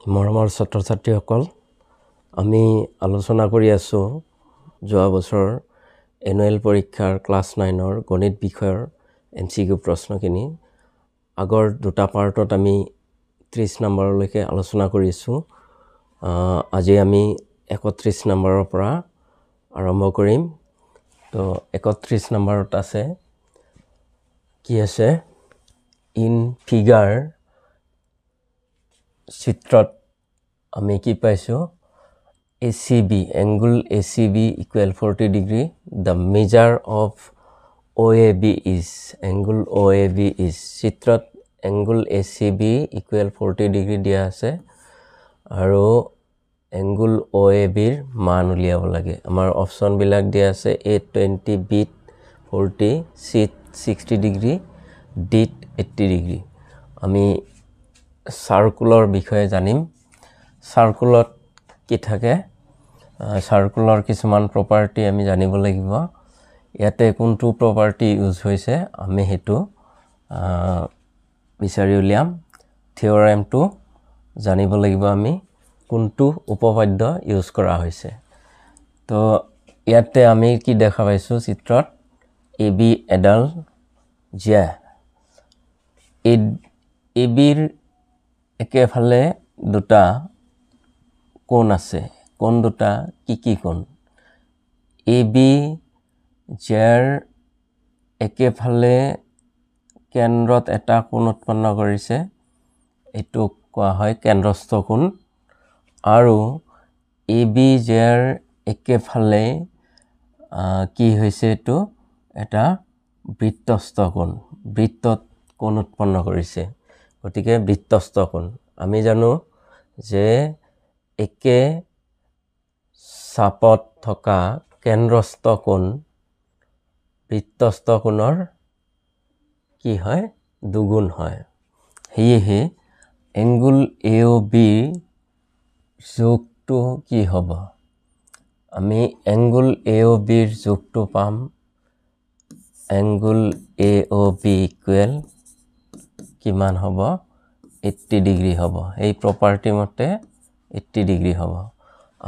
মৰমৰ ছাত্ৰ-ছাত্ৰীসকল আমি আলোচনা কৰি আছো যোৱা বছৰ এনুৱেল পৰীক্ষাৰ ক্লাছ 9ৰ গণিত বিষয়ৰ এমসিকিউ প্ৰশ্নখিনি আগৰ দুটা পাৰ্টত আমি 30 নম্বৰলৈকে আলোচনা কৰিছো আজি আমি 31 নম্বৰৰ পৰা আৰম্ভ কৰিম তো 31 নম্বৰত আছে কি আছে ইন ফিগাৰ চিত্ৰত আমি কি পাইছো ACB angle ACB equal 40 degree the measure of OAB is angle OAB is চিত্ৰত angle ACB equal 40 degree দিয়া আছে আৰু angle OAB ৰ মান উলিয়াব লাগে আমাৰ অপচন বিলাক দিয়া আছে A20 B 40 C 60 degree D 80 degree আমি সার্কুলার বিষয়ে জানিম সার্কুলত কি থাকে সার্কুলার কিছুমান প্রপার্টি আমি জানিব লাগিব ইয়াতে কোনটো প্রপার্টি ইউজ হৈছে আমি হেতু বিচাৰি উলিয়াম থিওৰেমটো জানিব লাগিব আমি কোনটো উপপাদ্য ইউজ কৰা হৈছে তো ইয়াতে আমি কি দেখা পাইছো চিত্ৰত AB এডাল যে ABৰ একেফালে দুটা কোণ আছে কোণ দুটা কি কোণ AB যাৰ একেফালে কেন্দ্ৰত এটা কোণ উৎপন্ন কৰিছে এটো কোৱা হয় কেন্দ্ৰস্থ কোণ আৰু AB যাৰ একেফালে কি হৈছে এটো এটা বৃত্তস্থ কোণ বৃত্তত কোণ উৎপন্ন কৰিছে গতিকে বৃত্তস্থ কোণ আমি জানো যে একে চাপত থকা কেন্দ্ৰস্থ কোণ বৃত্তস্থ কোণৰ কি হয় দুগুণ হয় হেয়ে এংগল AOB যোগটো কি হ'ব আমি এংগল AOB ৰ যোগটো পাম এংগল AOB ইকুৱেল কিমান হ'ব 80 ডিগ্ৰী হ'ব এই প্ৰপাৰ্টি মতে 80 ডিগ্ৰী হ'ব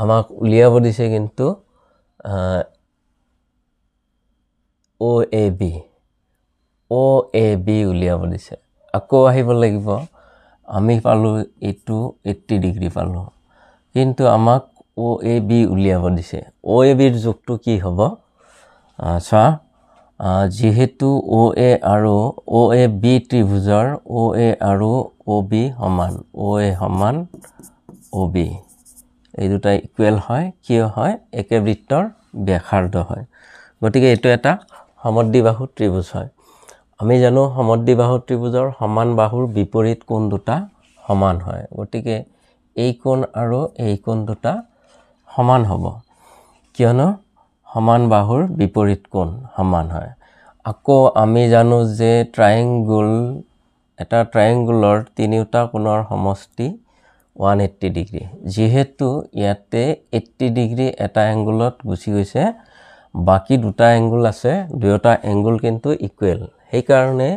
আমাক উলিয়াব দিছে কিন্তু OAB উলিয়াব দিছে আকৌ আহিব লাগিব আমি পালো এটো 80 ডিগ্ৰী পালো কিন্তু আমাক OAB উলিয়াব দিছে OAB ৰ যোগটো কি হ'ব আচ্ছা যেহেতু OA আৰু OAB ত্ৰিভুজৰ OA আৰু OB সমান OA সমান OB এই দুটা ইকুৱেল হয় কি হয় একে বৃত্তৰ ব্যাসাৰ্ধ হয় গতিকে এটো এটা সমদ্বিবাহু ত্ৰিভুজ হয় আমি জানো সমদ্বিবাহু ত্ৰিভুজৰ সমান বাহুৰ বিপৰীত কোণ দুটা সমান হয় গতিকে এই কোণ আৰু এই কোণ দুটা সমান হ'ব কিয়নো সমান বাহুৰ বিপৰীত কোণ সমান হয় আকৌ আমি জানো যে ট্ৰায়াঙ্গল এটা ট্ৰায়াঙ্গলৰ তিনিটা কোণৰ সমষ্টি 180 ডিগ্ৰী যেহেতু ইয়াতে 80 ডিগ্ৰী এটা এংগলত গুছি গৈছে বাকি দুটা এংগল আছে দুটা এংগল কিন্তু ইকুৱেল সেই কাৰণে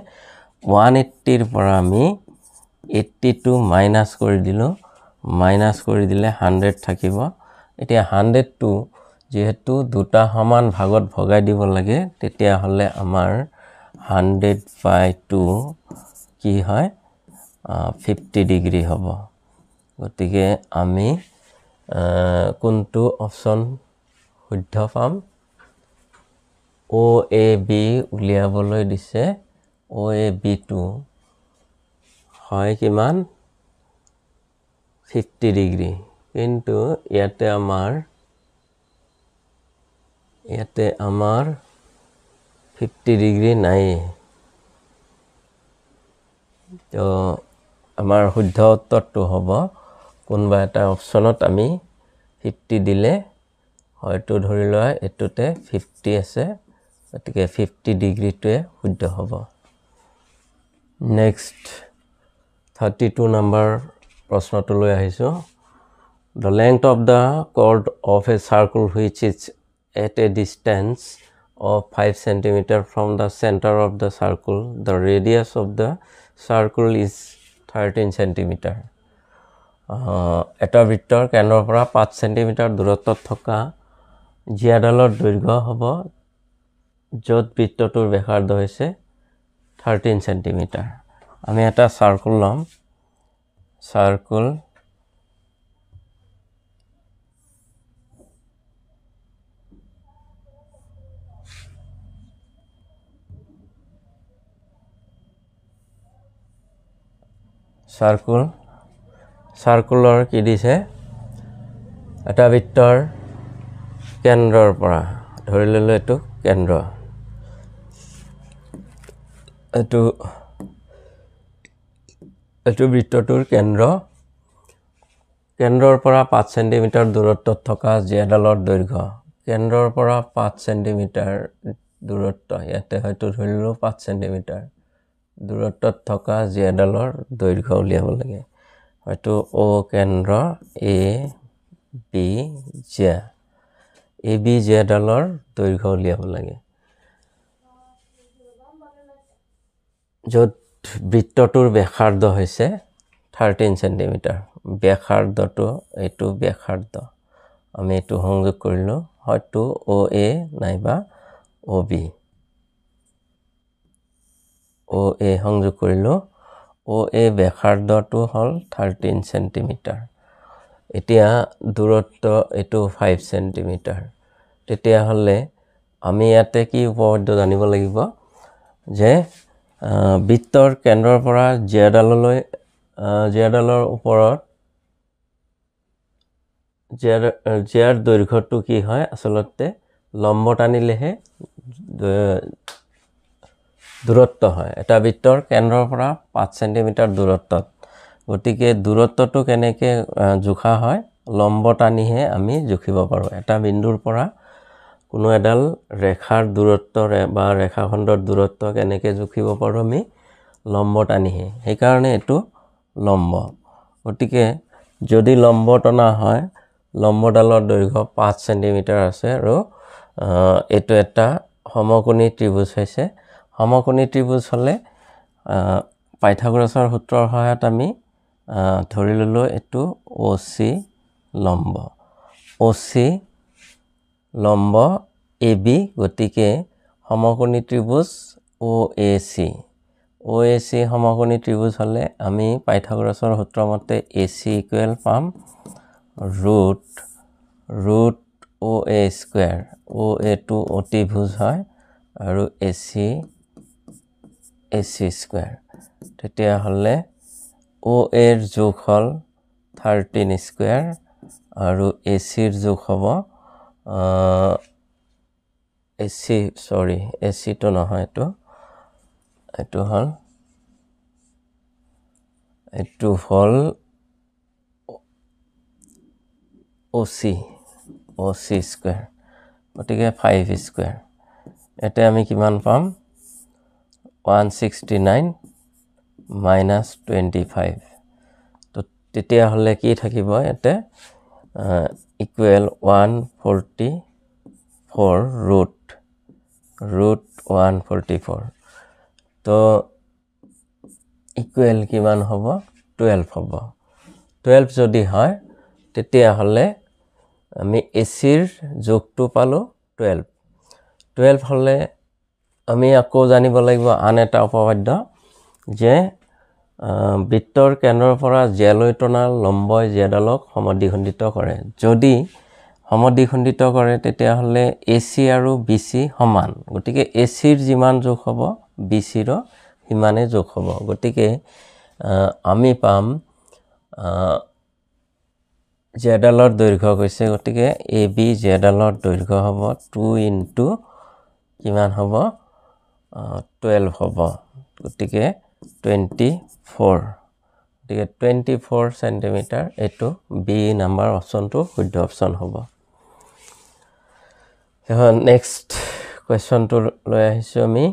180 ৰ পৰা আমি 82 মাইনাস কৰি দিলো মাইনাস কৰি দিলে 100 থাকিব এতিয়া 100 টো যেহেতু দুটা সমান ভাগত ভগাই দিব লাগে তেতিয়া হলে আমাৰ 100/2 কি হয় 50 ডিগ্ৰী হ'ব গতিকে আমি কোনটো অপচন শুদ্ধ পাম OAB উলিয়াবলৈ দিছে OAB টো হয় কিমান 50 ডিগ্ৰী কিন্তু ইয়াতে আমাৰ 50 ডিগ্ৰী নাই তো আমাৰ শুদ্ধ উত্তৰটো হ'ব কোনবা এটা অপচনত আমি 50 দিলে হয়তো ধৰি লোৱা এটোতে 50 আছে গতিকে 50 ডিগ্ৰীটোৱে শুদ্ধ হ'ব নেক্সট 32 নম্বৰ প্ৰশ্নটো লৈ আহিছো the length of the chord of a circle which is at a distance of 5 cm from the center of the circle the radius of the circle is 13 cm এটা বৃত্তৰ কেন্দ্ৰৰ পৰা 5 সেন্টিমিটাৰ দূৰত্বত থকা জিয়াডালৰ দৈৰ্ঘ্য হ'ব য'ত বৃত্তটোৰ ব্যাসাৰ্ধ হৈছে 13 সেন্টিমিটাৰ আমি এটা সাৰ্কুল লম সাৰ্কুল সাৰ্কুলৰ কি দিছে এটা বৃত্তৰ কেন্দ্ৰৰ পৰা ধৰি ললো এটো কেন্দ্ৰ এটো বৃত্তটোৰ কেন্দ্ৰৰ পৰা 5 সেন্টিমিটাৰ দূৰত্বত থকা জিয়াডালৰ দৈৰ্ঘ্য কেন্দ্ৰৰ পৰা 5 সেন্টিমিটাৰ দূৰত্ব ইয়াতে হয়তো ধৰি ললো 5 সেন্টিমিটাৰ দূৰত্বত থকা জিয়াডালৰ দৈৰ্ঘ্য উলিয়াব লাগে হয়তো ও কেন্দ্ৰ এ বি জিয়া AB জিয়াডালৰ দৈৰ্ঘ্য উলিয়াব লাগে য'ত বৃত্তটোৰ ব্যাসাৰ্ধ হৈছে 13 সেন্টিমিটাৰ ব্যাসাৰ্ধটো এটো ব্যাসাৰ্ধ আমি এটো সংযোগ কৰিলো হয়তো OA নাইবা OB OA সংযোগ কৰিলো OA ব্যাসাৰ্ধটো হল 13 সেন্টিমিটাৰ এতিয়া দূৰত্ব এটো 5 সেন্টিমিটাৰ তেতিয়া হলে আমি ইয়াতে কি উপপাদ্য জানিব লাগিব যে বৃত্তৰ কেন্দ্ৰৰ পৰা জিয়াডালৰ ওপৰত জিয়াৰ দৈৰ্ঘ্যটো কি হয় আসলতে লম্ব টানিলেহে দূৰত্ব হয় এটা বৃত্তৰ কেন্দ্ৰৰ পৰা 5 সেন্টিমিটাৰ দূৰত্বত গতিকে দূৰত্বটো কেনেকে জোখা হয় লম্ব টানিহে আমি জুখিব পাৰো এটা বিন্দুৰ পৰা কোনো এডাল ৰেখাৰ দূৰত্ব বা ৰেখাখণ্ডৰ দূৰত্ব কেনেকে জুখিব পাৰো আমি লম্ব টানিহে সেই কাৰণে এটো লম্ব গতিকে যদি লম্ব টনা হয় লম্বডালৰ দৈৰ্ঘ্য 5 সেন্টিমিটাৰ আছে আৰু এটো এটা সমকোণী ত্ৰিভুজ হৈছে সমকোণী ত্ৰিভুজ হলে পাইথাগোৰাছৰ সূত্ৰৰ সহায়ত আমি ধৰি ললো এটো OC লম্ব AB গতিকে সমকোণী ত্ৰিভুজ OAC সমকোণী ত্ৰিভুজ হলে আমি পাইথাগোৰাছৰ সূত্ৰ মতে AC পাম root OA স্কয়াৰ OA টো অতিভুজ হয় আৰু AC স্কয়াৰ তেতিয়া হলে OA ৰ যোগ হল 13 স্কয়াৰ আৰু AC ৰ যোগ হ'ব AC তো নহয় এটো হল OC স্কয়াৰ গতিকে 5 স্কয়াৰ এতে আমি কিমান পাম 169 minus 25 তো তেতিয়া হলে কি থাকিব এতে equal 144 root 144 তো equal কিমান হ'ব 12 হ'ব 12 যদি হয় তেতিয়া হলে আমি AC ৰ যোগটো পালো 12 হলে আমি আকৌ জানিব লাগিব আন এটা উপপাদ্য যে বৃত্তৰ কেন্দ্ৰৰ পৰা জিয়ালৈ টনা লম্বই জিয়াডালক সমদ্বিখণ্ডিত কৰে যদি সমদ্বিখণ্ডিত কৰে তেতিয়া হলে AC আৰু BC সমান গতিকে AC ৰ যিমান যোগ হ'ব BC ৰ সিমানে যোগ হ'ব গতিকে আমি পাম জিয়াডালৰ দৈৰ্ঘ্য কৈছে গতিকে AB জিয়াডালৰ দৈৰ্ঘ্য হ'ব 2 into কিমান হ'ব 12 হ'ব গতিকে 24 গতিকে 24 সেন্টিমিটাৰ এটো বি নাম্বাৰ অপচনটো শুদ্ধ অপচন হ'ব এখন নেক্সট কোৱেশ্চনটো লৈ আহিছো আমি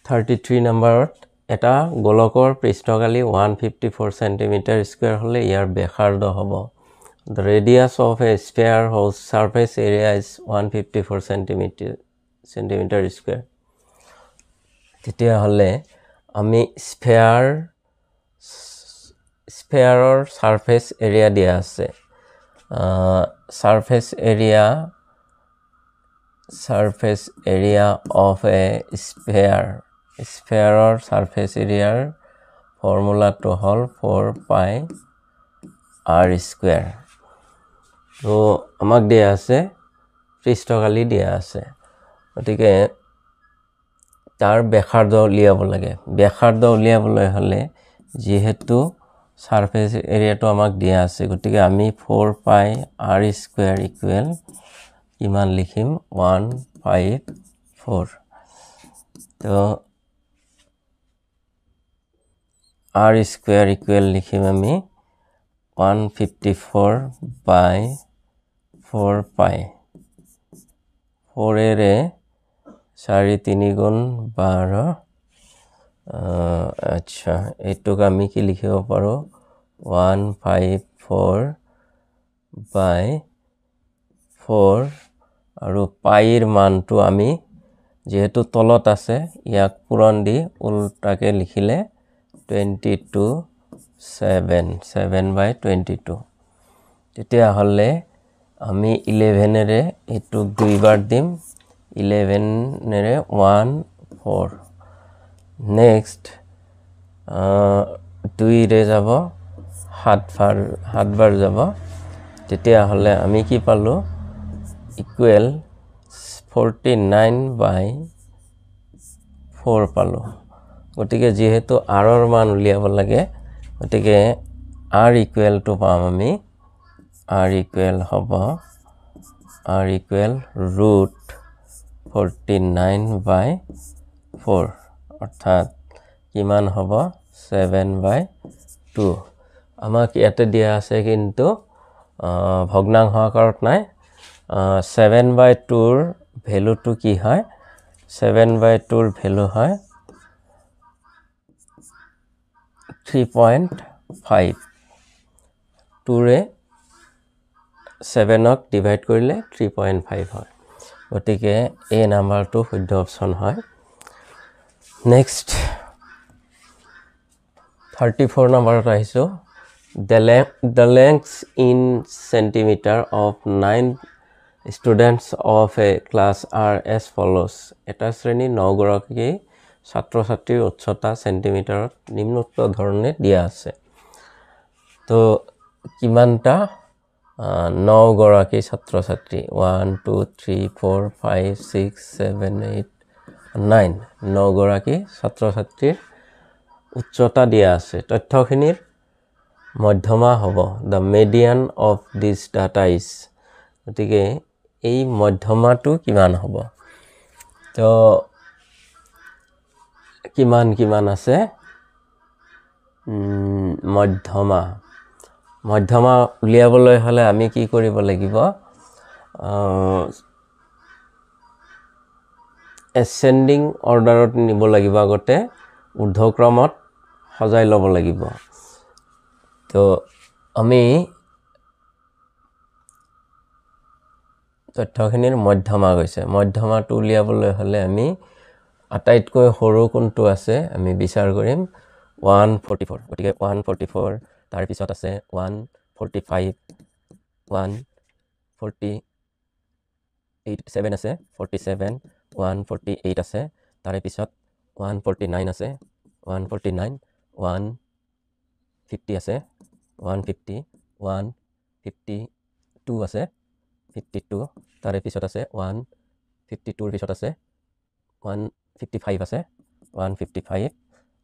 33 নম্বৰত এটা গোলকৰ পৃষ্ঠকালি 154 সেন্টিমিটাৰ স্কয়াৰ হলে ইয়াৰ ব্যাসাৰ্ধ হ'ব The radius of a sphere whose surface area is 154 centimeter square. তেতিয়া হলে আমি sphere স্ফেয়াৰৰ সাৰফেস এৰিয়া দিয়া আছে সাৰফেস এৰিয়া অফ এ স্ফেয়াৰৰ সাৰফেস এৰিয়াৰ ফৰ্মুলাটো হল 4 পাই r স্কয়াৰ তো আমাক দিয়া আছে পৃষ্ঠকালি দিয়া আছে গতিকে তাৰ ব্যাসাৰ্ধ উলিয়াব লাগে ব্যাসাৰ্ধ উলিয়াবলৈ হলে যেহেতু সারফেস এরিয়াটো আমাক দিয়া আছে গতিকে আমি 4 পাই r স্কয়ার ইকুয়াল কিমান লিখিম 154 তো r স্কয়ার ইকুয়াল লিখিম আমি 154 বাই 4 পাই 4 এরে 4 গুণ 12 আচ্ছা এটুক আমি কি লিখিব পাৰো 154 বাই 4 আৰু পাইৰ মানটো আমি যেহেতু তলত আছে ইয়াক পূৰণ দি উল্টাকে লিখিলে 22 7 বাই 22 তেতিয়া হলে আমি 11 এৰে এটুক দুইবাৰ দিম 11 এৰে 14 next 2 ৰে যাব 7 বাৰ যাব তেতিয়া হলে আমি কি পালো ইকুয়াল 49 বাই 4 পালো গতিকে যেহেতু r ৰ মান উলিয়াব লাগে গতিকে r ইকুয়াল টু পাম আমি r ইকুয়াল হ'ব r ইকুয়াল ৰুট 49 বাই 4 অর্থাৎ কিমান হ'ব 7 বাই 2 আমাক ইয়াতে দিয়া আছে কিন্তু ভগ্নাংশ আকাৰত নাই 7 বাই 2 ৰ ভ্যালুটো কি হয় 7 বাই 2 ৰ ভ্যালু হয় 3.5 2 ৰে 7 ক ডিভাইড কৰিলে 3.5 হয় গতিকে এই নাম্বাৰটো শুদ্ধ অপচন হয় next 34 number আহিছো the length in centimeter of 9 students of a class are as follows এটা শ্ৰেণী 9 গৰাকী ছাত্ৰ ছাত্ৰীৰ উচ্চতা সেন্টিমিটাৰত নিম্নোক্ত ধৰণে দিয়া আছে তো কিমানটা 9 গৰাকী ছাত্ৰ ছাত্ৰী 1 2 3 4 5 6 7 8 9 গৰাকী ছাত্ৰ ছাত্ৰীৰ উচ্চতা দিয়া আছে তথ্যখিনিৰ মধ্যমা হ'ব the median of this data is গতিকে এই মধ্যমাটো কিমান হ'ব তো কিমান আছে মধ্যমা উলিয়াবলৈ হলে আমি কি কৰিব লাগিব ascending orderত নিব লাগিব আগতে ঊৰ্ধ্বক্ৰমত সজাই ল'ব লাগিব তো আমি তথ্যখিনিৰ মধ্যমা গৈছে মধ্যমাটো উলিয়াবলৈ হলে আমি আটাইতকৈ সৰু কোনটো আছে আমি বিচাৰ কৰিম 144 গতিকে 144 তাৰ পিছত আছে 145 148 7 আছে 47 148 আছে তাৰে পিছত 149 আছে 149 150 আছে 150 152 আছে 52 তাৰে পিছত আছে 152 ৰ পিছত আছে 155 আছে 155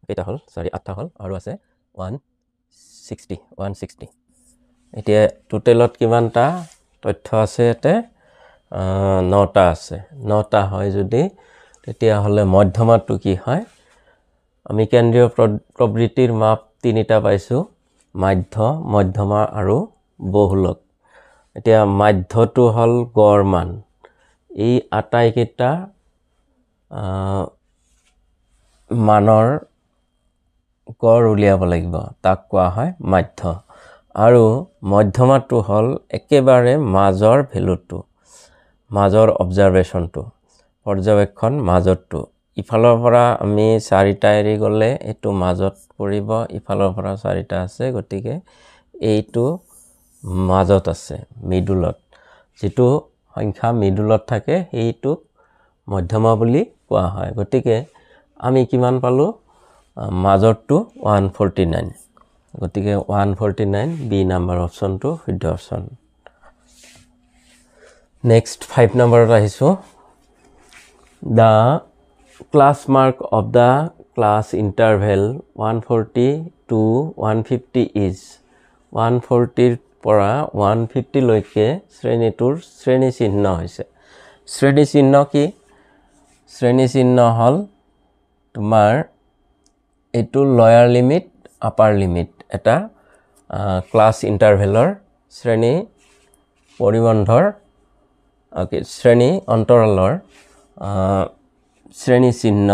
কেইটা হল সৰি 8টা হল আৰু আছে 160 এতিয়া টোটালত কিমানটা তথ্য আছে এতে 9টা আছে 9টা হয় যদি তেতিয়া হলে মধ্যমাটো কি হয় আমি কেন্দ্ৰীয় প্ৰবৃত্তিৰ মাপ তিনিটা পাইছো মাধ্য মধ্যমা আৰু বহুলক এতিয়া মাধ্যটো হল গড় মান এই আটাইকেইটা মানৰ গড় উলিয়াব লাগিব তাক কোৱা হয় মাধ্য আৰু মধ্যমাটো হল একেবাৰে মাজৰ ভ্যালুটো মাজৰ অবজাৰভেশনটো পৰ্যবেক্ষণ মাজৰটো ইফালৰ পৰা আমি 4টা এৰি গ'লে এইটো মাজত পৰিব ইফালৰ পৰা 4টা আছে গতিকে এইটো মাজত আছে মিডুলত যেটো সংখ্যা মিডুলত থাকে এইটো মধ্যমা বুলি কোৱা হয় গতিকে আমি কিমান পালো মাজৰটো 149 গতিকে 149 বি নাম্বাৰ অপচনটো শুদ্ধ অপচন নেক্সট 5 নম্বৰত আহিছো the class mark of the class interval 140 to 150 is 140 পৰা 150 লৈকে শ্ৰেণীটোৰ শ্ৰেণী চিহ্ন হৈছে শ্ৰেণী চিহ্ন কি শ্ৰেণী চিহ্ন হল তোমাৰ এটো লয়াৰ লিমিট আপাৰ লিমিট এটা ক্লাস ইন্টাৰভেলৰ শ্ৰেণী পৰিবন্ধৰ শ্ৰেণী অন্তৰালৰ শ্ৰেণী চিহ্ন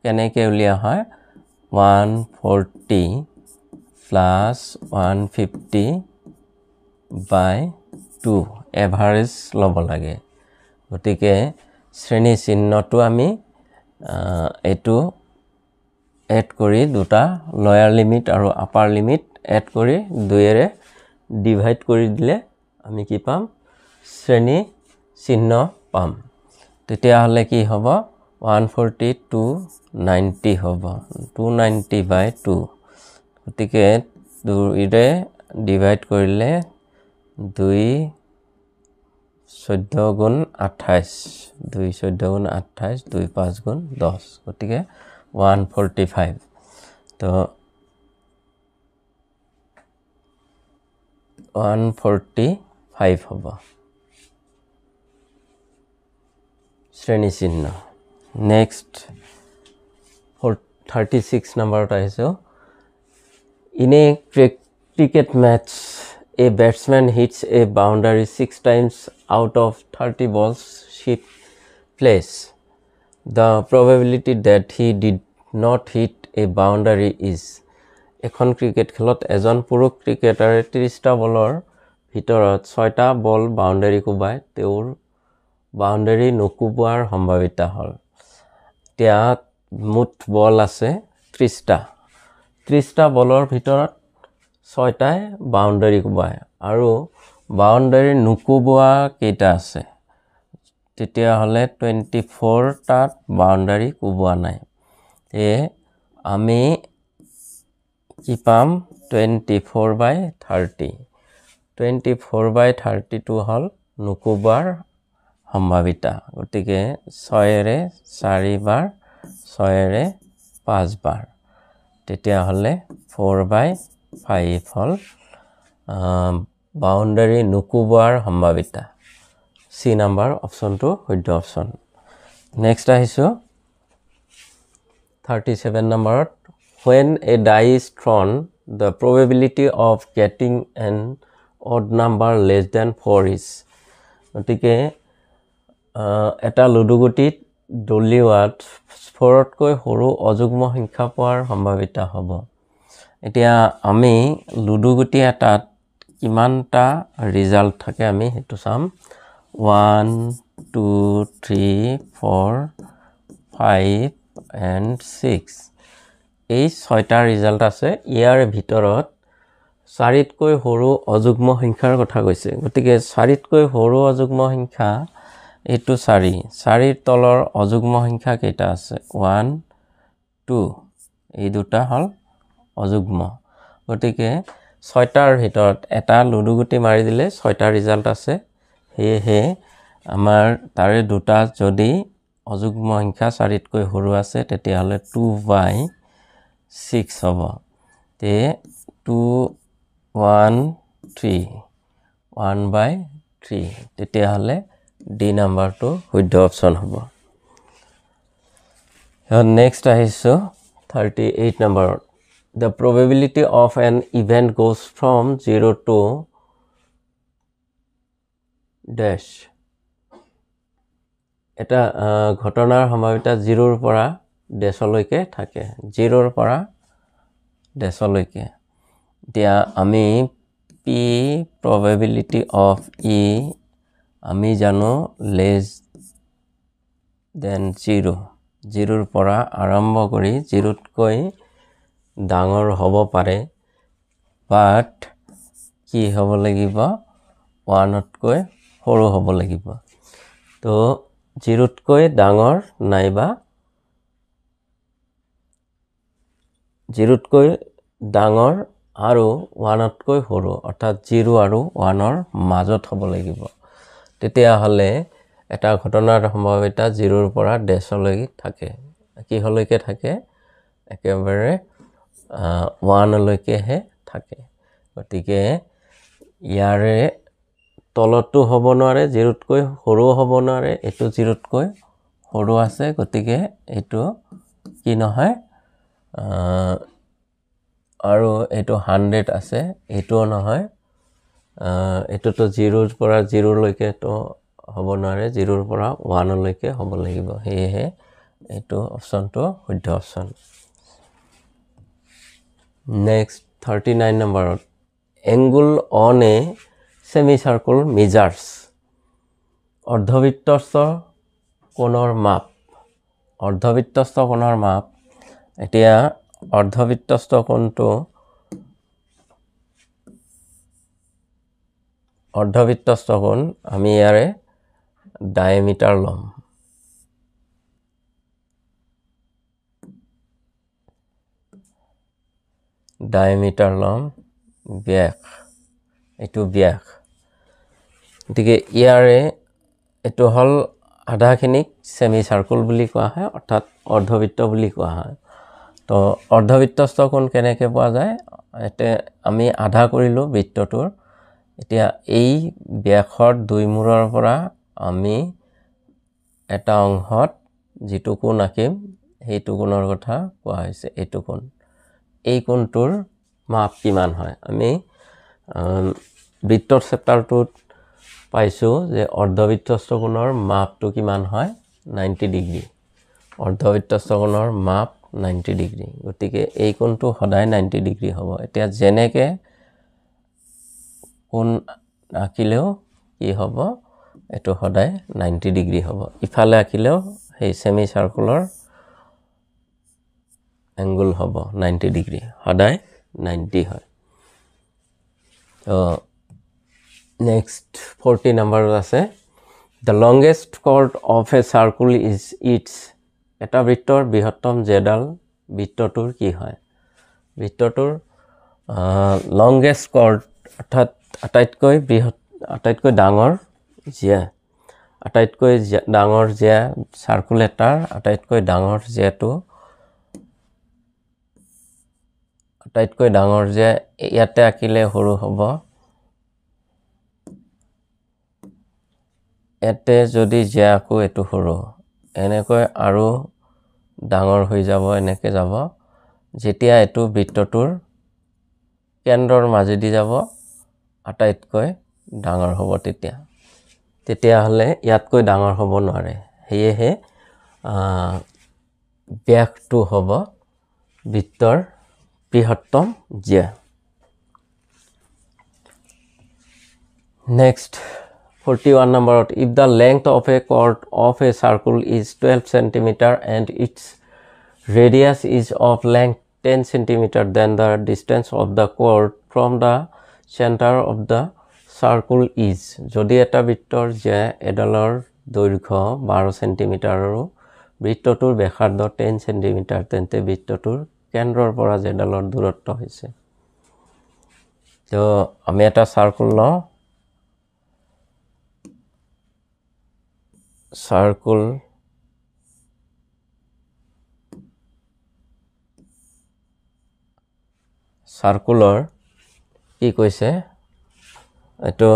কেনেকৈ উলিয়া হয় 140 plus 150 by 2 এভাৰেজ লব লাগে গতিকে শ্ৰেণী চিহ্নটো আমি এটো এড কৰি দুটা লয়াৰ লিমিট আৰু আপাৰ লিমিট এড কৰি 2 এৰে ডিভাইড কৰি দিলে আমি কি পাম শ্ৰেণী চিহ্ন পাম তেতিয়া হলে কি হ'ব 140 to 90 হ'ব 290 by 2 গতিকে 2 এৰে ডিভাইড কৰিলে 2 14 গুণ 28 2 14 গুণ 28 2 5 গুণ 10 গতিকে 145 তো 145 হ'ব শ্ৰেণী চিহ্ন নেক্সট 36 নম্বৰত আহিছো in a cricket match a batsman hits a boundary 6 times out of 30 balls she plays the probability that he did not hit a boundary is এখন ক্ৰিকেট খেলত এজন পুৰুষ ক্ৰিকেটাৰে 30টা বলৰ ভিতৰত 6টা বল বাউণ্ডাৰী কোবাই তেওঁৰ বাউণ্ডাৰী নকুবোৱাৰ সম্ভাৱিতা হল এতিয়া মুঠ বল আছে 30টা বলৰ ভিতৰত 6টাই বাউণ্ডাৰী কোবাই আৰু বাউণ্ডাৰী নকুবোৱা কেইটা আছে তেতিয়া হলে 24টাত বাউণ্ডাৰী কোবোৱা নাই এ আমি কি পাম 24/30 24/32 হল নকুবোৱাৰ সম্ভাৱিতা গতিকে 6 এৰে 4 বাৰ 6 এৰে 5 বাৰ তেতিয়া হলে 4/5 হল বাউণ্ডাৰী নকুবোৱাৰ সম্ভাৱিতা সি নাম্বাৰ অপচনটো শুদ্ধ অপচন নেক্সট আহিছো 37 নম্বৰত when a die is thrown the probability of getting an odd number less than 4 is গতিকে এটা লুডুগুটিত দলিওৱাত 4তকৈ সৰু অযুগ্ম সংখ্যা পোৱাৰ সম্ভাৱিতা হ'ব এতিয়া আমি লুডুগুটি এটাত কিমানটা ৰিজাল্ট থাকে আমি হেতু চাম 1 2 3 4 5 and 6 এই 6টা ৰিজাল্ট আছে ইয়াৰ ভিতৰত 4তকৈ সৰু অযুগ্ম সংখ্যাৰ কথা কৈছে গতিকে 4তকৈ সৰু অযুগ্ম সংখ্যা এটো 4ৰ তলৰ অযুগ্ম সংখ্যা কেইটা আছে 1 2 এই দুটা হল অযুগ্ম গতিকে 6টাৰ ভিতৰত এটা লুডুগুটি মাৰি দিলে 6টা ৰিজাল্ট আছে হে আমাৰ তাৰে দুটা যদি অযুগ্ম সংখ্যা 4তকৈ সৰু আছে তেতিয়া হলে 2/6 হ'ব তে 2 1 3 1/3 তেতিয়া হলে ডি নাম্বাৰটো শুদ্ধ অপচন হ'ব নেক্সট আহিছো 38 নম্বৰত the probability of an event goes from 0 to dash এটা ঘটনাৰ সম্ভাৱিতা 0 ৰ পৰা ডেছলৈকে থাকে 0 ৰ পৰা ডেছলৈকে দিয়া আমি p probability of e আমি জানো less than 0 0ৰ পৰা আৰম্ভ কৰি 0তকৈ ডাঙৰ হ'ব পাৰে বাট কি হ'ব লাগিব 1তকৈ সৰু হ'ব লাগিব তো 0তকৈ ডাঙৰ নাইবা 0তকৈ ডাঙৰ আৰু 1তকৈ সৰু অৰ্থাৎ 0 আৰু 1ৰ মাজত হ'ব লাগিব তেতিয়া হলে এটা ঘটনাৰ সম্ভাৱিতা 0ৰ পৰা ডেছলৈকে থাকে কি হলৈকে থাকে একেবাৰে 1লৈকে হে থাকে গতিকে ইয়াৰে তলতো হ'ব নোৱাৰে 0তকৈ সৰু হ'ব নোৱাৰে এটো 0তকৈ সৰু আছে গতিকে এটো কি নহয় আৰু এটো 100 আছে এটো নহয় এটোতো 0ৰ পৰা 0 লৈকে তো হ'ব নোৱাৰে 0ৰ পৰা 1 লৈকে হ'ব লাগিব হেহে এটো অপচনটো শুদ্ধ অপচন নেক্সট 39 নম্বৰত angle on a semicircle measures অৰ্ধবৃত্তস্থ কোণৰ মাপ এতিয়া অৰ্ধবৃত্তস্থ কোণটো অৰ্ধবৃত্তস্থ কোণ আমি ইয়াৰে ডায়ামিটাৰ লম ব্যাস এটো ব্যাস গতিকে ইয়াৰে এটো হল আধাখিনিক সেমি সাৰ্কেল বুলি কোৱা হয় অৰ্থাৎ অৰ্ধবৃত্ত বুলি কোৱা হয় তো অৰ্ধবৃত্তস্থ কোণ কেনেকৈ পোৱা যায় এতে আমি আধা কৰিলো বৃত্তটোৰ এতিয়া এই ব্যাসৰ দুই মূৰৰ পৰা আমি এটা অংশত যেটো কোণ আঁকিম সেইটো কোণৰ কথা কোৱা হৈছে এইটো কোণ এই কোণটোৰ মাপ কিমান হয় আমি বৃত্তৰ চেপ্টাৰটোত পাইছো যে অৰ্ধবৃত্তস্থ কোণৰ মাপটো কিমান হয় 90 ডিগ্ৰী অৰ্ধবৃত্তস্থ কোণৰ মাপ 90 ডিগ্ৰী গতিকে এই কোণটো সদায় 90 ডিগ্ৰী হ'ব এতিয়া জেনেকে কোণ আঁকিলেও কি হ'ব এটো সদায় 90 ডিগ্ৰী হ'ব ইফালে আঁকিলেও সেই সেমি সাৰ্কেলৰ angle হ'ব 90 ডিগ্ৰী সদায় 90 হয় তো next 40 number আছে the longest chord of a circle is its এটা বৃত্তৰ বৃহত্তম জেডাল বৃত্তটোৰ কি হয় বৃত্তটোৰ longest chord অৰ্থাৎ আটাইতকৈ ডাঙৰ জিয়া আটাইতকৈ ডাঙৰ জিয়া সাৰ্কুলেটাৰ আটাইতকৈ ডাঙৰ জিয়াটো আটাইতকৈ ডাঙৰ জিয়া ইয়াতে আঁকিলে সৰু হ'ব এতে যদি জিয়াকো এটো সৰু এনেকৈ আৰু ডাঙৰ হৈ যাব এনেকৈ যাব যেতিয়া এটো বৃত্তটোৰ কেন্দ্ৰৰ মাজেদি যাব আটাইতকৈ ডাঙৰ হ'ব তেতিয়া হলে ইয়াতকৈ ডাঙৰ হ'ব নোৱাৰে হেয়ে ব্যাসটো হ'ব বৃত্তৰ বৃহত্তম জিয়া next 41 number if the length of a chord of a circle is 12 cm and its radius is of length 10 cm then the distance of the chord from the center of the circle is যদি এটা বৃত্তৰ যে এডালৰ দৈৰ্ঘ্য 12 cm আৰু বৃত্তটোৰ ব্যাসাৰ্ধ 10 cm তেন্তে বৃত্তটোৰ কেন্দ্ৰৰ পৰা জেডালৰ দূৰত্ব হৈছে তো আমি এটা সাৰ্কেল লওঁ সাৰ্কুলাৰ কি কৈছে এটো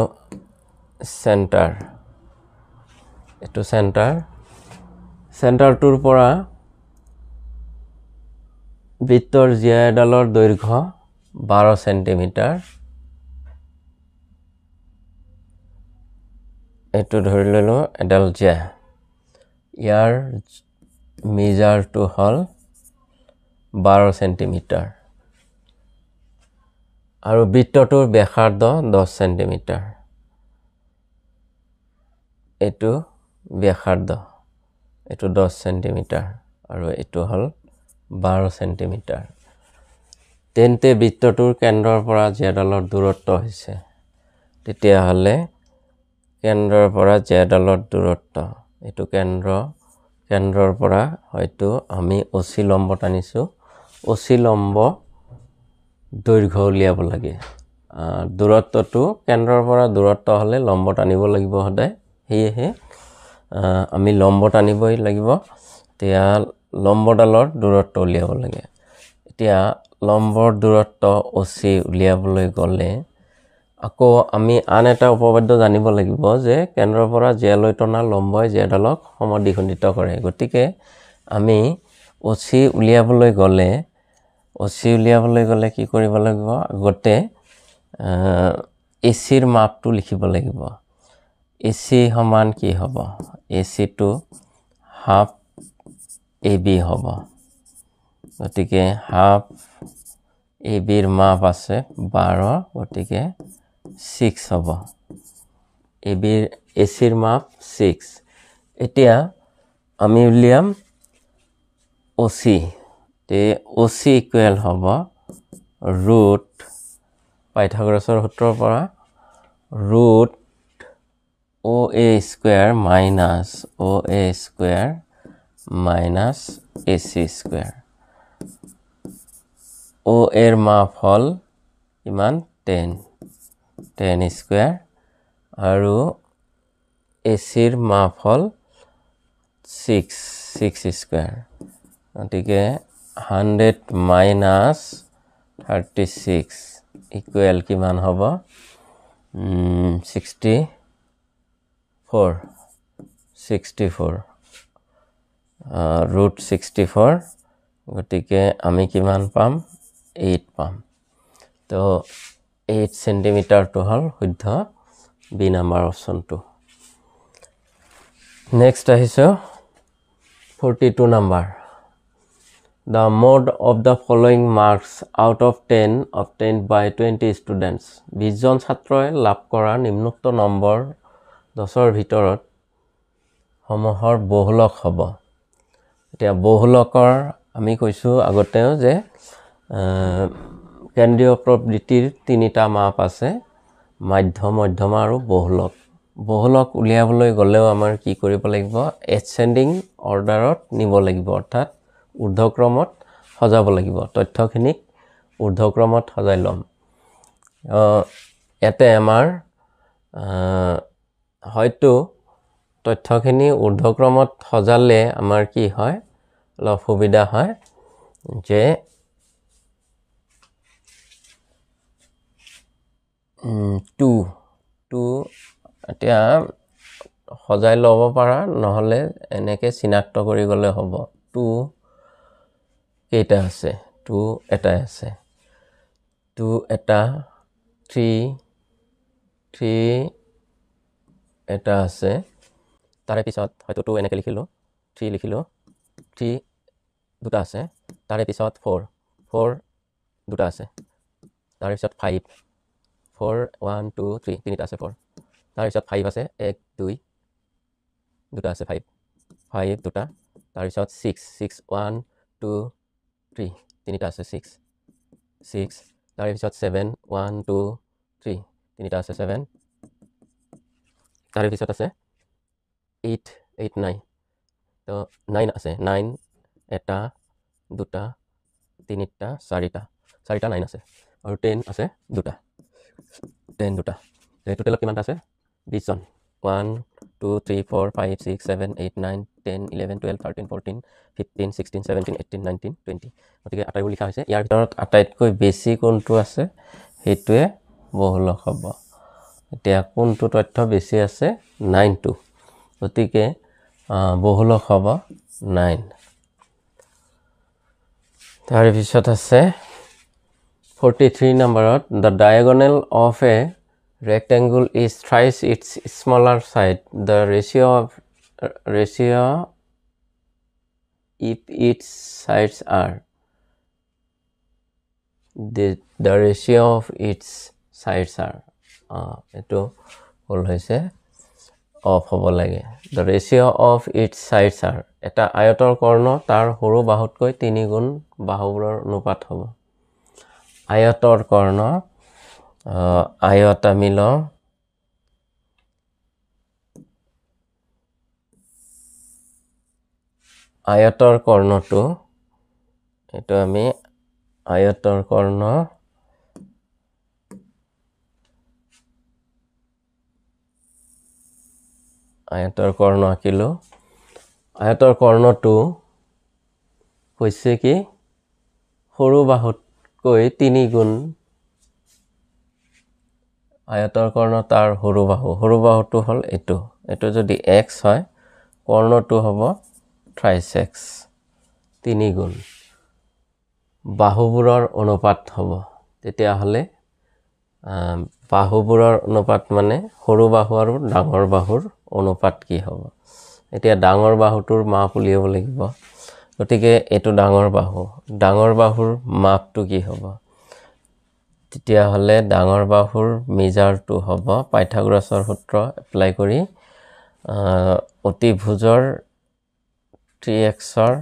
সেন্টাৰটোৰ পৰা বৃত্তৰ জিয়া এডালৰ দৈৰ্ঘ্য 12 সেন্টিমিটাৰ এটো ধৰি ললো এডাল জিয়া ইয়াৰ মেজাৰটো হল 12 সেন্টিমিটাৰ আৰু বৃত্তটোৰ ব্যাসাৰ্ধ 10 সেন্টিমিটাৰ এটো ব্যাসাৰ্ধ এটো 10 সেন্টিমিটাৰ আৰু এইটো হ'ল 12 সেন্টিমিটাৰ তেন্তে বৃত্তটোৰ কেন্দ্ৰৰ পৰা জেডালৰ দূৰত্ব হৈছে তেতিয়াহ'লে কেন্দ্ৰৰ পৰা জেডালৰ দূৰত্ব এইটো কেন্দ্ৰৰ পৰা হয়তো আমি অচি লম্ব টানিছো অচি লম্ব দৈৰ্ঘ্য উলিয়াব লাগে দূৰত্বটো কেন্দ্ৰৰ পৰা দূৰত্ব হ'লে লম্ব টানিব লাগিব সদায় হেয়ে আমি লম্ব টানিবই লাগিব তেতিয়া লম্বডালৰ দূৰত্ব উলিয়াব লাগে এতিয়া লম্বৰ দূৰত্ব অচি উলিয়াবলৈ গ'লে আকৌ আমি আন এটা উপপাদ্য জানিব লাগিব যে কেন্দ্ৰৰ পৰা জেলৈ টনা লম্বই জেডালক সমদ্বিখণ্ডিত কৰে গতিকে আমি অচি উলিয়াবলৈ গ'লে কি কৰিব লাগিব আগতে এচিৰ মাপটো লিখিব লাগিব এচি সমান কি হ'ব এচি টো হাফ এবি হ'ব গতিকে হাফ এবিৰ মাপ আছে 12 গতিকে 6 হ'ব এচিৰ মাপ 6 এতিয়া আমি উলিয়াম অচি তে অচি ইকুৱেল হ'ব ৰুট পাইথাগোৰাছৰ সূত্ৰৰ পৰা root OA square minus OA square minus AC square O এৰ মাপ হল ইমান 10 স্কয়াৰ আৰু AC এৰ মাপ হল 6 স্কয়াৰ গতিকে 100 মাইনাস 36 ইকুৱেল কিমান হ'ব 64 root 64 গতিকে আমি কিমান পাম 8 পাম তো 8 সেন্টিমিটাৰ তো হল শুদ্ধ বি নাম্বাৰ অপশনটো নেক্সট আহিছো 42 number The mode of the following marks out of 10 obtained by 20 students 20 জন ছাত্ৰই লাভ কৰা নিম্নোক্ত নম্বৰ 10ৰ ভিতৰত সমূহৰ বহুলক হ'ব এতিয়া বহুলকৰ আমি কৈছো আগতেও যে কেন্দ্ৰীয় প্ৰবৃত্তিৰ তিনিটা মাপ আছে মধ্যমা আৰু বহুলক উলিয়াবলৈ গলেও আমাৰ কি কৰিব লাগিব এসেন্ডিং অৰ্ডাৰত নিব লাগিব অৰ্থাৎ ঊৰ্ধ্বক্ৰমত সজাব লাগিব তথ্যখিনিক ঊৰ্ধ্বক্ৰমত সজাই লম এতে আমাৰ হয়তো তথ্যখিনি ঊৰ্ধ্বক্ৰমত সজালে আমাৰ কি হয় অলপ সুবিধা হয় যে 2 এতিয়া সজাই লব পাৰা নহলে এনেকে চিনাক্ত কৰি গলে হ'ব 2 কেইটা আছে 2 এটা আছে 2 এটা 3 এটা আছে তাৰে পিছত হয়তো 2 এনেকে লিখিলো 3 লিখিলো 3 দুটা আছে তাৰে পিছত 4 দুটা আছে তাৰে পিছত 5 4 1 2 3 তিনিটা আছে 4 তাৰে পিছত 5 আছে 1 2 দুটা আছে 5 দুটা তাৰে পিছত 6 1 2 3 তিনিটা আছে 6 তাৰে পিছত 7 1 2 3 তিনিটা আছে 7 তাৰে পিছত আছে 8 9 তো 9 আছে 9 এটা দুটা তিনিটা চাৰিটা 9 আছে আৰু 10 আছে দুটা 10 দুটা টোটাল কিমানটা আছে 20 জন 1 2 3 4 5 6 7 8 9 10 11 12 13 14 15 16 17 18 19 20 গতিকে আটাইবোৰ লিখা হৈছে ইয়াৰ ভিতৰত আটাইতকৈ বেছি কোনটো আছে হেতুৱে বহুলক হ'ব এতিয়া কোনটো তথ্য বেছি আছে 9 টো গতিকে বহুলক হ'ব 9 তাৰ পিছত আছে 43 নম্বৰত the diagonal of a rectangle is thrice its smaller side the ratio if its sides are the ratio of its sides are eto hol hoise of হ'ব লাগে the ratio of its sides are এটা আয়তৰ কৰ্ণ তাৰ সৰু বাহুতকৈ 3 গুণ বাহুবোৰৰ অনুপাত হ'ব আয়তৰ কৰ্ণ আয়ত আমি লওঁ আয়তৰ কৰ্ণটো এটো আমি আয়তৰ কৰ্ণ আঁকিলো আয়তৰ কৰ্ণটো কৈছে কি সৰু বাহুতকৈ 3 গুণ আয়তৰ কৰ্ণ তাৰ সৰু বাহুটো হ'ল এটো যদি x হয় কৰ্ণটো হ'ব thrice x 3 গুণ বাহুবোৰৰ অনুপাত হ'ব তেতিয়া হলে বাহুবোৰৰ অনুপাত মানে সৰু বাহু আৰু ডাঙৰ বাহুৰ অনুপাত কি হ'ব এতিয়া ডাঙৰ বাহুটোৰ মাপ উলিয়াব লাগিব গতিকে এটো ডাঙৰ বাহুৰ মাপটো কি হ'ব তেতিয়া হলে ডাঙৰ বাহুৰ মেজাৰটো হ'ব পাইথাগোৰাছৰ সূত্ৰ এপ্লাই কৰি অতিভুজৰ 3x ৰ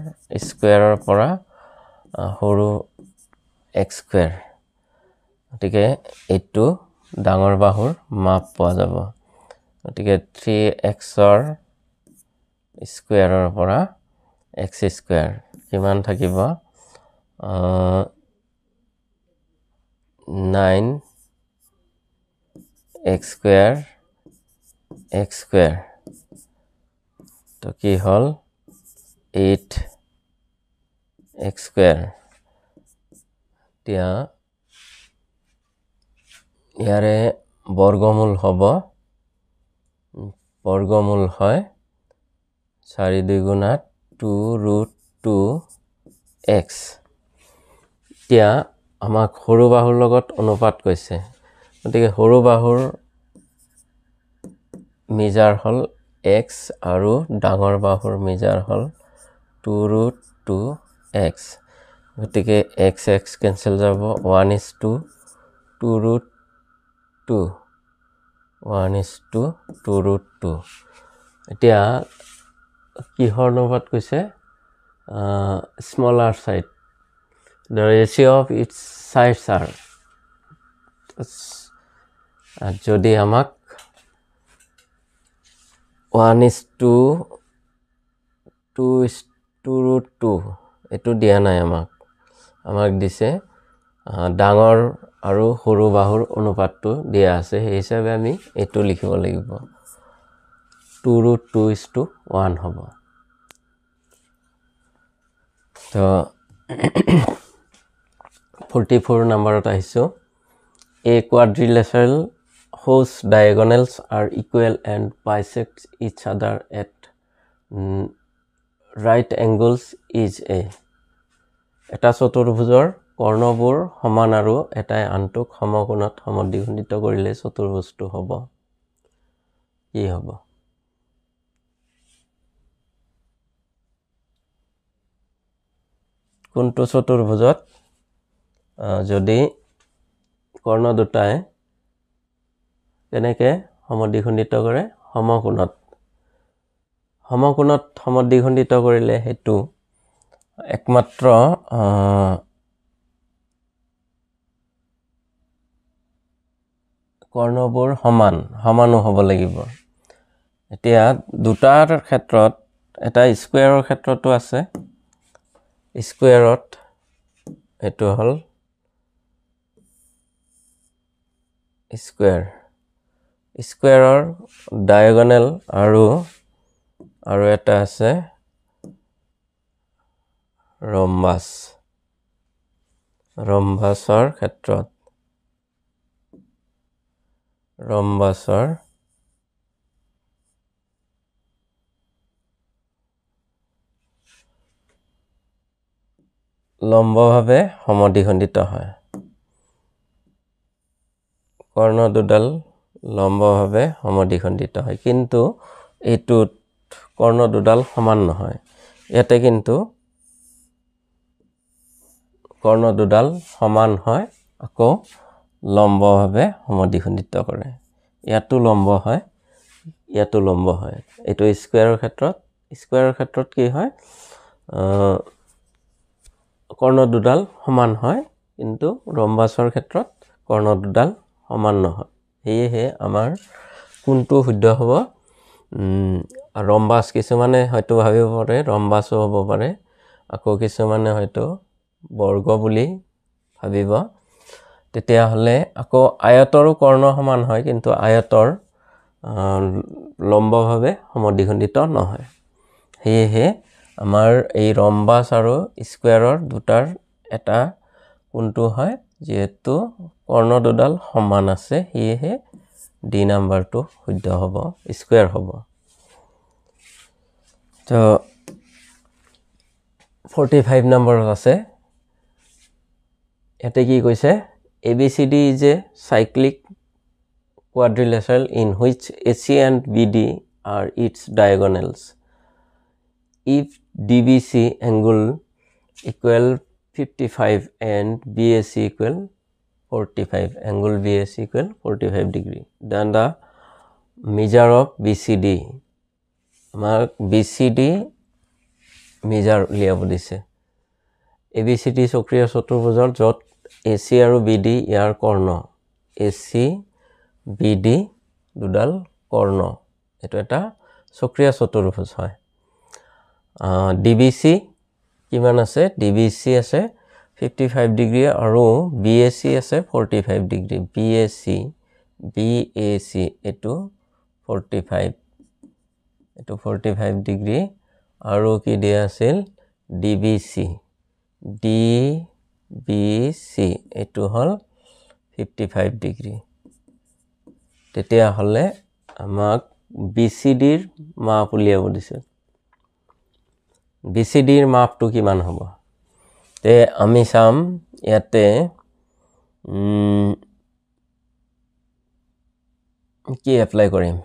স্কয়াৰৰ পৰা সৰু x স্কয়াৰ গতিকে এটো ডাঙৰ বাহুৰ মাপ পোৱা যাব গতিকে 3x ৰ স্কয়াৰৰ পৰা x স্কয়াৰ কিমান থাকিব 9x স্কয়াৰ তো কি হল 8x স্কয়াৰ এতিয়া ইয়াৰে বৰ্গমূল হ'ব বৰ্গমূল হয় 4 2 গুণ 2√2x এতিয়া আমাক সৰু বাহুৰ লগত অনুপাত কৈছে গতিকে সৰু বাহুৰ মেজাৰ হল x আৰু ডাঙৰ বাহুৰ মেজাৰ হল 2√2x গতিকে x কেনসেল যাব 1:2√2 1:2√2 এতিয়া কিহৰ অনুপাত কৈছে smaller side the ratio of its sides are যদি আমাক 1:2√2 এটো দিয়া নাই আমাক দিছে ডাঙৰ আৰু সৰু বাহুৰ অনুপাতটো দিয়া আছে সেই হিচাপে আমি এটো লিখিব লাগিব 2√2:1 হ'ব তো 44 নম্বৰত আহিছো a quadrilateral whose diagonals are equal and bisect each other at right angles is a এটা চতুৰ্ভুজৰ কৰ্ণবোৰ সমান আৰু এটাই আনটোক সমকোণত সমদ্বিখণ্ডিত কৰিলে চতুৰ্ভুজটো হ'ব কি হ'ব কোনটো চতুৰ্ভুজত যদি কৰ্ণ দুটাই কেনেকে সমদ্বিখণ্ডিত কৰে সমকোণত সমদ্বিখণ্ডিত কৰিলে হেতু একমাত্ৰ কৰ্ণবোৰ সমানো হ'ব লাগিব এতিয়া দুটাৰ ক্ষেত্ৰত এটা স্কয়াৰৰ ক্ষেত্ৰটো আছে স্কয়াৰত এটো হল স্কয়াৰৰ ডায়াগোনাল আৰু এটা আছে ৰম্বাসৰ ক্ষেত্ৰত ৰম্বাসৰ লম্বভাৱে সমদ্বিখণ্ডিত হয় কৰ্ণ দুডাল লম্বভাৱে সমদ্বিখণ্ডিত হয় কিন্তু এটোত কৰ্ণ দুডাল সমান নহয় ইয়াতে কিন্তু কৰ্ণ দুডাল সমান হয় আকৌ লম্বভাৱে সমদ্বিখণ্ডিত কৰে ইয়াতো লম্ব হয় ইয়াতো লম্ব হয় এইটো স্কয়াৰৰ ক্ষেত্ৰত কি হয় কৰ্ণ দুডাল সমান হয় কিন্তু ৰম্বাসৰ ক্ষেত্ৰত কৰ্ণ দুডাল সমান নহয় সেয়েহে আমাৰ কোনটো শুদ্ধ হ'ব ৰম্বাস কিছুমানে হয়তো ভাবিব পাৰে ৰম্বাসও হ'ব পাৰে আকৌ কিছুমানে হয়তো বৰ্গ বুলি ভাবিব তেতিয়া হলে আকৌ আয়তৰো কৰ্ণ সমান হয় কিন্তু আয়তৰ লম্বভাৱে সমদ্বিখণ্ডিত নহয় সেয়েহে আমাৰ এই ৰম্বাস আৰু স্কয়াৰৰ দুটাৰ এটা কোনটো হয় যেহেতু কৰ্ণ দুডাল সমান আছে সেয়েহে ডি নাম্বাৰটো শুদ্ধ হ'ব স্কয়াৰ হ'ব তো 45 নম্বৰত আছে এতে কি কৈছে ABCD is a cyclic quadrilateral in which AC and BD are its diagonals. If DBC angle equal 55 and BAC equal 45, angle BAC equal 45 degree, then the measure of BCD. Mark BCD measure লিয়াব দিছে ABCD সক্ৰিয় চতুৰ্ভুজৰ যত AC আৰু BD ইয়াৰ কৰ্ণ AC BD দুডাল কৰ্ণ এটো এটা সক্ৰিয় চতুৰ্ভুজ হয় DBC কিমান আছে DBC আছে 55 ডিগ্ৰী আৰু BAC আছে 45 ডিগ্ৰী BAC এটো 45 ডিগ্ৰী আৰু কি দিয়া আছিল DBC এটো হল 55 ডিগ্ৰী তেতিয়া হলে আমাক BCD ৰ মাপ উলিয়াব দিছে BCD ৰ মাপটো কিমান হ'ব তে আমি চাম ইয়াতে কি এপ্লাই কৰিম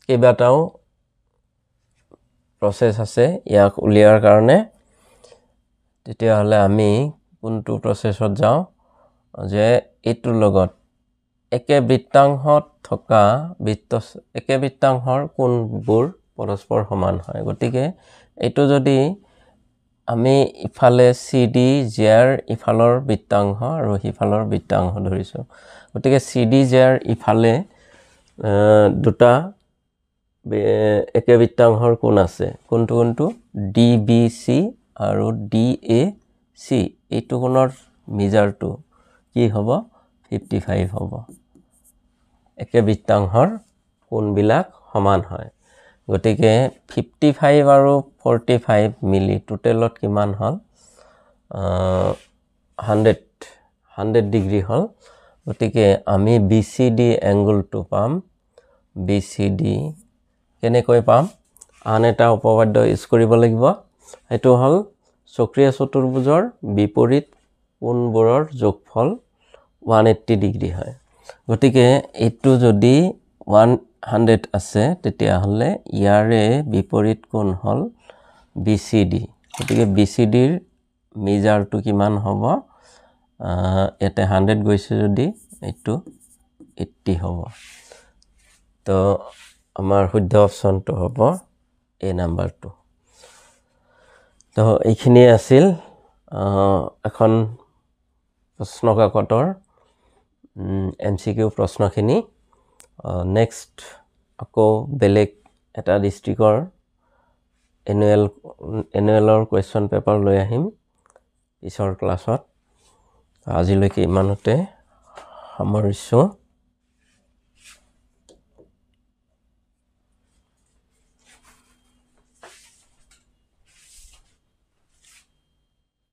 কেইবাটাও প্ৰসেস আছে ইয়াক উলিয়াৰ কাৰণে তেতিয়া হলে আমি কোনটো প্ৰসেসত যাও যে এটোৰ লগত একে বৃত্তাংশত থকা একে বৃত্তাংশৰ কোণবোৰ পৰস্পৰ সমান হয় গতিকে এটো যদি আমি ইফালে CD JR ইফালৰ বৃত্তাংশ আৰু হিফালৰ বৃত্তাংশ ধৰিছো গতিকে CD JR ইফালে দুটা একে বৃত্তাংশৰ কোণ আছে কোনটো DBC আৰু DAC এইটো কোণৰ মেজাৰটো কি হ'ব 55 হ'ব একে বৃত্তাংশৰ কোণবিলাক সমান হয় গতিকে 55 আৰু 45 মিলি টোটেলত কিমান হল 100 ডিগ্ৰী হল গতিকে আমি BCD এংগলটো পাম BCD কেনেকৈ পাম আন এটা উপপাদ্য ইউজ কৰিব লাগিব এটো হল চক্ৰীয় চতুৰ্ভুজৰ বিপৰীত কোণবোৰৰ যোগফল 180 ডিগ্ৰী হয় গতিকে এটো যদি 100 আছে তেতিয়া হলে ইয়াৰে বিপৰীত কোণ হল BCD গতিকে BCD ৰ মেজাৰটো কিমান হ'ব এতে 100 গৈছে যদি এটো 80 হ'ব তো আমাৰ শুদ্ধ অপচনটো হ'ব এ নাম্বাৰটো তো এইখিনি আছিল এখন প্ৰশ্ন কাকতৰ MCQ প্ৰশ্নখিনি নেক্সট আকৌ বেলেগ এটা ডিস্ট্ৰিক্টৰ এনুৱেলৰ কোৱেশ্চন পেপাৰ লৈ আহিম পিছৰ ক্লাছত আজিলৈকে ইমানতে সামৰিছো